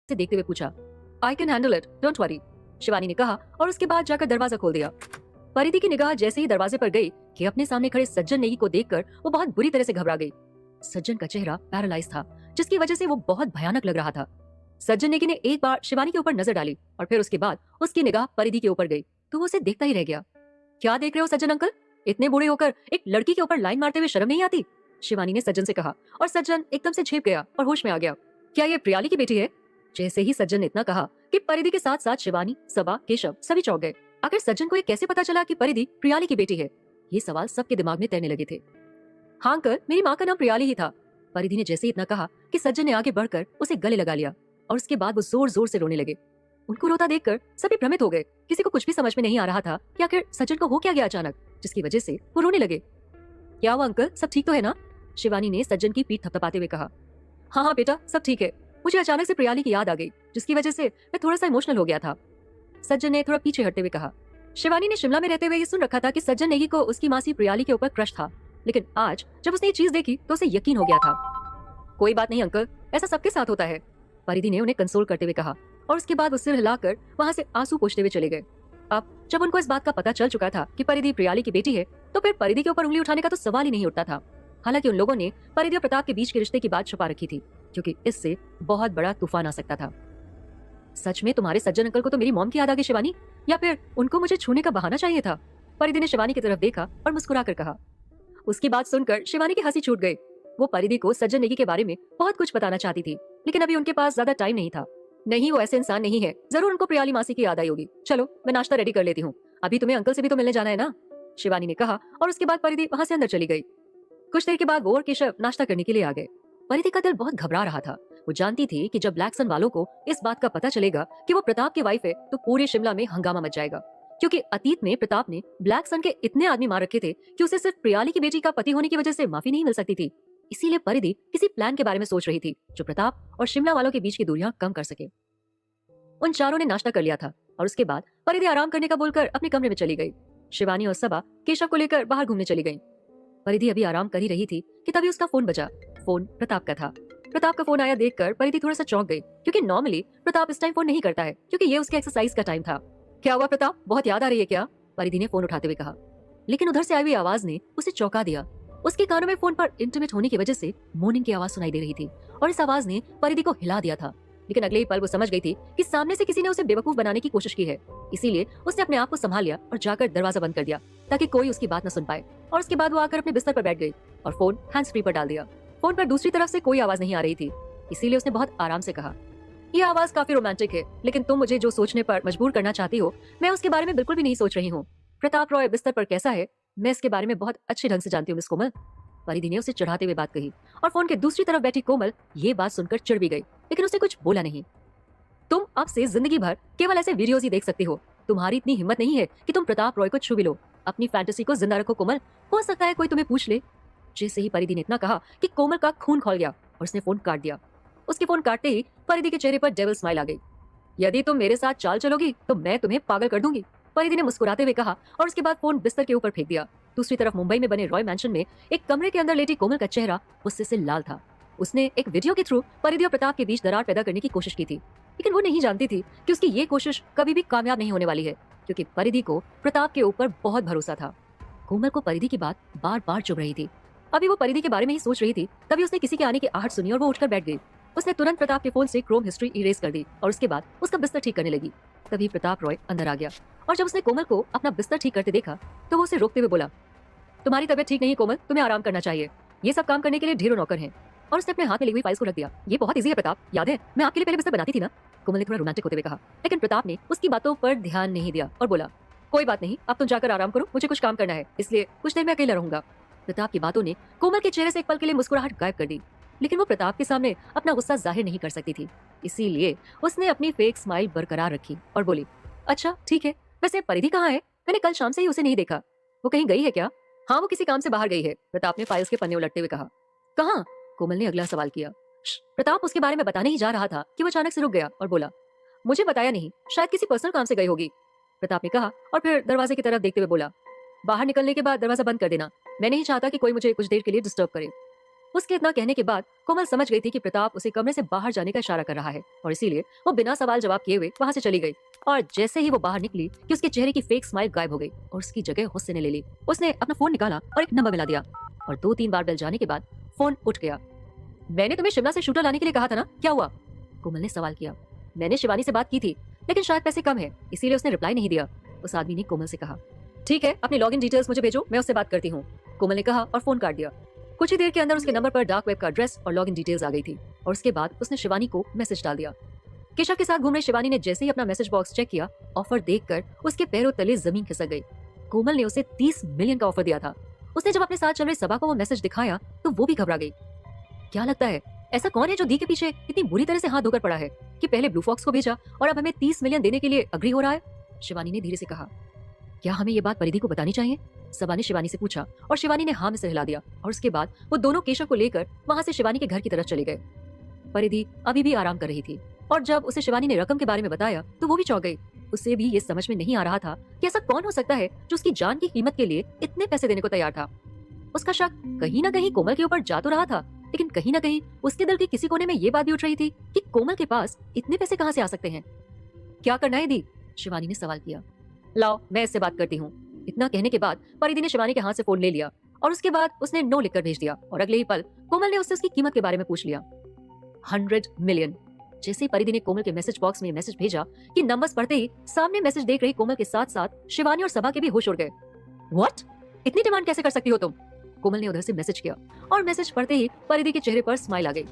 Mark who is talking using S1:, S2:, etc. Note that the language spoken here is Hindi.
S1: से देखते हुए पूछा। I can handle it, don't worry, Shivani ने कहा और उसके बाद जाकर दरवाजा खोल दिया। परिधि की निगाह जैसे ही दरवाजे पर गई कि अपने सामने खड़े सज्जन नेगी को देखकर वो बहुत बुरी तरह से घबरा गई। सज्जन का चेहरा पैरालाइज था, जिसकी वजह से वो बहुत भयानक लग रहा था। सज्जन नेगी ने एक बार शिवानी के ऊपर नजर डाली और फिर उसके बाद उसकी निगाह परिधि के ऊपर गई तो वो उसे देखता ही रह गया। क्या देख रहे हो सज्जन अंकल? इतने बूढ़े होकर एक लड़की के ऊपर लाइन मारते हुए शर्म नहीं आती? शिवानी ने सज्जन से कहा और सज्जन एकदम से झेप गया और होश में आ गया। क्या ये प्रियाली की बेटी है? जैसे ही सज्जन ने इतना कहा कि परिधि के साथ साथ शिवानी, सबा, केशव सभी चौंक गए। आखिर सज्जन को ये कैसे पता चला कि परिधि प्रियाली की बेटी है? ये सवाल सबके दिमाग में तैरने लगे थे। हाँ अंकल, मेरी माँ का नाम प्रियाली ही था। परिधि ने जैसे ही इतना कहा कि सज्जन ने आगे बढ़कर उसे गले लगा लिया और उसके बाद वो जोर जोर से रोने लगे। उनको रोता देखकर सभी भ्रमित हो गए। किसी को कुछ भी समझ में नहीं आ रहा था कि आखिर सज्जन को हो क्या गया अचानक, जिसकी वजह से वो रोने लगे। क्या हुआ अंकल, सब ठीक तो है ना? शिवानी ने सज्जन की पीठ थपथपाते हुए कहा। हाँ हाँ बेटा, सब ठीक है। मुझे अचानक से प्रियाली की याद आ गई, जिसकी वजह से मैं थोड़ा सा इमोशनल हो गया था, सज्जन ने थोड़ा पीछे हटते हुए कहा। शिवानी ने शिमला में रहते हुए ये सुन रखा था कि सज्जन नेगी को उसकी मासी प्रियाली के ऊपर क्रश था, लेकिन आज जब उसने ये चीज देखी तो उसे यकीन हो गया था। कोई बात नहीं अंकल, ऐसा सबके साथ होता है, परिधि ने उन्हें कंसोल करते हुए कहा और उसके बाद वो सिर हिलाकर वहां से आंसू पोंछते हुए चले गए। अब जब उनको इस बात का पता चल चुका था कि परिधि प्रियाली की बेटी है, तो फिर परिधि के ऊपर उंगली उठाने का तो सवाल ही नहीं उठता था। हालांकि उन लोगों ने परिधि और प्रताप के बीच के रिश्ते की बात छुपा रखी थी, क्योंकि इससे बहुत बड़ा तूफान आ सकता था। सच में तुम्हारे सज्जन अंकल को तो मेरी मॉम की याद आ गई शिवानी, या फिर उनको मुझे छूने का बहाना चाहिए था? परिधि ने शिवानी की तरफ देखा और मुस्कुराकर कहा। उसकी बात सुनकर शिवानी की हंसी छूट गई। वो परिधि को सज्जन नेगी के बारे में बहुत कुछ बताना चाहती थी, लेकिन अभी उनके पास ज्यादा टाइम नहीं था। नहीं, वो ऐसे इंसान नहीं है, जरूर उनको प्रियाली मासी की याद आई होगी। चलो मैं नाश्ता रेडी कर लेती हूँ, अभी तुम्हें अंकल से भी तो मिलने जाना है ना, शिवानी ने कहा और उसके बाद परिधि वहां से अंदर चली गई। कुछ देर के बाद वो और केशव नाश्ता करने के लिए आ गए। परिधि का दिल बहुत घबरा रहा था। वो जानती थी कि जब ब्लैक सन वालों को इस बात का पता चलेगा कि वो प्रताप की वाइफ है, तो पूरे शिमला में हंगामा मच जाएगा, क्योंकि अतीत में प्रताप ने ब्लैक सन के इतने आदमी मार रखे थे कि उसे सिर्फ प्रियाली की बेटी का पति होने की वजह से माफी नहीं मिल सकती थी। इसीलिए परिधि किसी प्लान के बारे में सोच रही थी जो प्रताप और शिमला वालों के बीच की दूरियां कम कर सके। उन चारों ने नाश्ता कर लिया था और उसके बाद परिधि आराम करने का बोलकर अपने कमरे में चली गई। शिवानी और सबा केशव को लेकर बाहर घूमने चली गई। परिधि अभी आराम कर ही रही थी कि तभी उसका फोन बजा। फोन प्रताप का था। प्रताप का फोन आया देखकर परिधि थोड़ा सा चौंक गई, क्योंकि नॉर्मली प्रताप इस टाइम फोन नहीं करता है, क्योंकि ये उसके एक्सरसाइज का टाइम था। क्या हुआ प्रताप, बहुत याद आ रही है क्या? परिधि ने फोन उठाते हुए कहा, लेकिन उधर से आई हुई आवाज ने उसे चौंका दिया। उसके कानों में फोन पर इंटीमेट होने की वजह से मॉर्निंग की आवाज सुनाई दे रही थी और इस आवाज ने परिधि को हिला दिया था। लेकिन अगले ही पल वो समझ गई थी कि सामने से किसी ने उसे बेवकूफ बनाने की कोशिश की है। इसीलिए उसने अपने आप को संभाल लिया और जाकर दरवाजा बंद कर दिया ताकि कोई उसकी बात न सुन पाए। और उसके बाद वो आकर अपने बिस्तर पर बैठ गई और फोन हैंड्स फ्री पर डाल दिया। फोन पर दूसरी तरफ से कोई आवाज नहीं आ रही थी, इसीलिए उसने बहुत आराम से कहा, यह आवाज काफी रोमांटिक है, लेकिन तुम मुझे जो सोचने पर मजबूर करना चाहती हो, मैं उसके बारे में बिल्कुल भी नहीं सोच रही हूँ। प्रताप रॉय बिस्तर पर कैसा है, मैं इसके बारे में बहुत अच्छे ढंग से जानती हूँ मिस कोमल। परिधि ने उसे चढ़ाते हुए बात कही और फोन के दूसरी तरफ बैठी कोमल ये बात सुनकर चिढ़ भी गई, लेकिन उसने कुछ बोला नहीं। तुम अब से जिंदगी भर केवल ऐसे वीडियोस ही देख सकती हो। तुम्हारी इतनी हिम्मत नहीं है कि तुम प्रताप रॉय को छू भी लो। अपनी फैंटेसी को जिंदा रखो कोमल, हो सकता है कोई तुम्हें पूछ ले। जैसे ही परिधि ने इतना कहा कि कोमल का खून खौल गया और उसने फोन काट दिया। उसके फोन काटते ही परिधि के चेहरे पर डेविल स्माइल आ गई। यदि तुम मेरे साथ चाल चलोगी तो मैं तुम्हें पागल कर दूंगी, परिधि ने मुस्कुराते हुए कहा और उसके बाद फोन बिस्तर के ऊपर फेंक दिया। दूसरी तरफ मुंबई में बने रॉय मैंशन में एक कमरे के अंदर लेटी कोमल का चेहरा गुस्से से लाल था। उसने एक वीडियो के थ्रू परिधि और प्रताप के बीच दरार पैदा करने की कोशिश की थी, लेकिन वो नहीं जानती थी कि उसकी ये कोशिश कभी भी कामयाब नहीं होने वाली है, क्योंकि परिधि को प्रताप के ऊपर बहुत भरोसा था। कोमल को परिधि की बात बार बार चुभ रही थी। अभी वो परिधि के बारे में ही सोच रही थी, तभी उसने किसी के आने की आहट सुनी और वो उठकर बैठ गई। उसने तुरंत प्रताप के फोन से क्रोम हिस्ट्री इरेज कर दी और उसके बाद उसका बिस्तर ठीक करने लगी। तभी प्रताप रॉय अंदर आ गया और जब उसने कोमल को अपना बिस्तर ठीक करते देखा तो वो उसे रोकते हुए बोला, तुम्हारी तबीयत ठीक नहीं है कोमल, तुम्हें आराम करना चाहिए। ये सब काम करने के लिए ढेरों नौकर हैं। और उसने अपने हाथ में ली हुई फाइल्स को रख दिया। ये बहुत इजी है प्रताप, याद है मैं आपके लिए पहले बिस्तर बनाती थी ना, कोमल ने थोड़ा रोमांटिक होते हुए कहा। लेकिन प्रताप ने उसकी बातों पर ध्यान नहीं दिया और बोला, कोई बात नहीं, अब तुम जाकर आराम करो, मुझे कुछ काम करना है, इसलिए कुछ देर में अकेला रहूंगा। प्रताप की बातों ने कोमल के चेहरे से एक पल के लिए मुस्कुराहट गायब कर दी, लेकिन वो प्रताप के सामने अपना गुस्सा जाहिर नहीं कर सकती थी, इसीलिए उसने अपनी फेक स्माइल बरकरार रखी और बोली, अच्छा ठीक है, वैसे परिधि कहाँ है? मैंने कल शाम से ही उसे नहीं देखा, वो कहीं गई है क्या? हाँ, वो किसी काम से बाहर गई है, प्रताप ने फाइल्स के पन्ने उलटते हुए कहा। कहाँ? कोमल ने अगला सवाल किया। प्रताप उसके बारे में बताने ही जा रहा था कि वो अचानक से रुक गया और बोला, मुझे बताया नहीं, शायद किसी पर्सनल काम से गई होगी, प्रताप ने कहा और फिर दरवाजे की तरफ देखते हुए बोला, बाहर निकलने के बाद दरवाजा बंद कर देना, मैं नहीं चाहता कि कोई मुझे कुछ देर के लिए डिस्टर्ब करे। उसके इतना कहने के बाद कोमल समझ गई थी कि प्रताप उसे कमरे से बाहर जाने का इशारा कर रहा है और इसीलिए वो बिना सवाल जवाब किए हुए वहां से चली गई। और जैसे ही वो बाहर निकली कि उसके चेहरे की फेक स्माइल गायब हो गई और उसकी जगह गुस्से ने ले ली। उसने अपना फोन निकाला और एक नंबर मिला दिया और 2-3 बार बेल जाने के बाद फोन उठ गया। मैंने तुम्हें शिमला से शूटर लाने के लिए कहा था ना, क्या हुआ? कोमल ने सवाल किया। मैंने शिवानी से बात की थी, लेकिन शायद पैसे कम है, इसीलिए उसने रिप्लाई नहीं दिया। उस आदमी ने कोमल से कहा। ठीक है, अपनी लॉगिन डिटेल्स मुझे भेजो, मैं उससे बात करती हूँ, कोमल ने कहा और फोन काट दिया। कुछ ही देर के अंदर उसके नंबर पर डार्क वेब का एड्रेस और लॉगिन डिटेल्स आ गई थी और उसके बाद उसने शिवानी को मैसेज डाल दिया। केशव के साथ घूम रही शिवानी ने जैसे ही अपना मैसेज बॉक्स चेक किया, ऑफर देखकर उसके पैरों तले जमीन खिसक गई। कोमल ने उसे 30 मिलियन का ऑफर दिया था। उसने जब अपने साथ चल रही सबा को वो मैसेज दिखाया तो वो भी घबरा गई। क्या लगता है ऐसा कौन है जो दी के पीछे इतनी बुरी तरह से हाथ धोकर पड़ा है कि पहले ब्लू फॉक्स को भेजा और अब हमें 30 मिलियन देने के लिए अग्री हो रहा है? शिवानी ने धीरे से कहा। क्या हमें ये बात परिधि को बतानी चाहिए? सबा ने शिवानी से पूछा और शिवानी ने हाँ में सिर हिला दिया और उसके बाद वो दोनों केशव को लेकर वहां से शिवानी के घर की तरफ चले गए। परिधि अभी भी आराम कर रही थी और जब उसे शिवानी ने रकम के बारे में बताया तो वो भी चौंक गई। उसे भी ये समझ में नहीं आ रहा था कि ऐसा कौन हो सकता है जो उसकी जान की कीमत के लिए इतने पैसे देने को तैयार था। उसका शक कहीं ना कहीं कोमल के ऊपर जा तो रहा था, लेकिन कहीं ना कहीं उसके दिल के किसी कोने में ये बात भी उठ रही थी कि कोमल के पास इतने पैसे कहाँ से आ सकते हैं। क्या करना है दी? शिवानी ने सवाल किया। लाओ मैं इससे बात करती हूँ। इतना कहने के बाद परिधि ने शिवानी के हाथ से फोन ले लिया और उसके बाद उसने नो लिखकर भेज दिया और अगले ही पल कोमल ने उससे उसकी कीमत के बारे में पूछ लिया। 100 मिलियन। जैसे ही परिधि ने कोमल के मैसेज बॉक्स में मैसेज भेजा कि नंबर्स पढ़ते ही सामने मैसेज देख रही कोमल के साथ साथ शिवानी और सबा के भी होश उड़ गए। व्हाट? इतनी डिमांड कैसे कर सकती हो तुम? कोमल ने उधर से मैसेज किया और मैसेज पढ़ते ही परिधि के चेहरे पर स्माइल आ गई।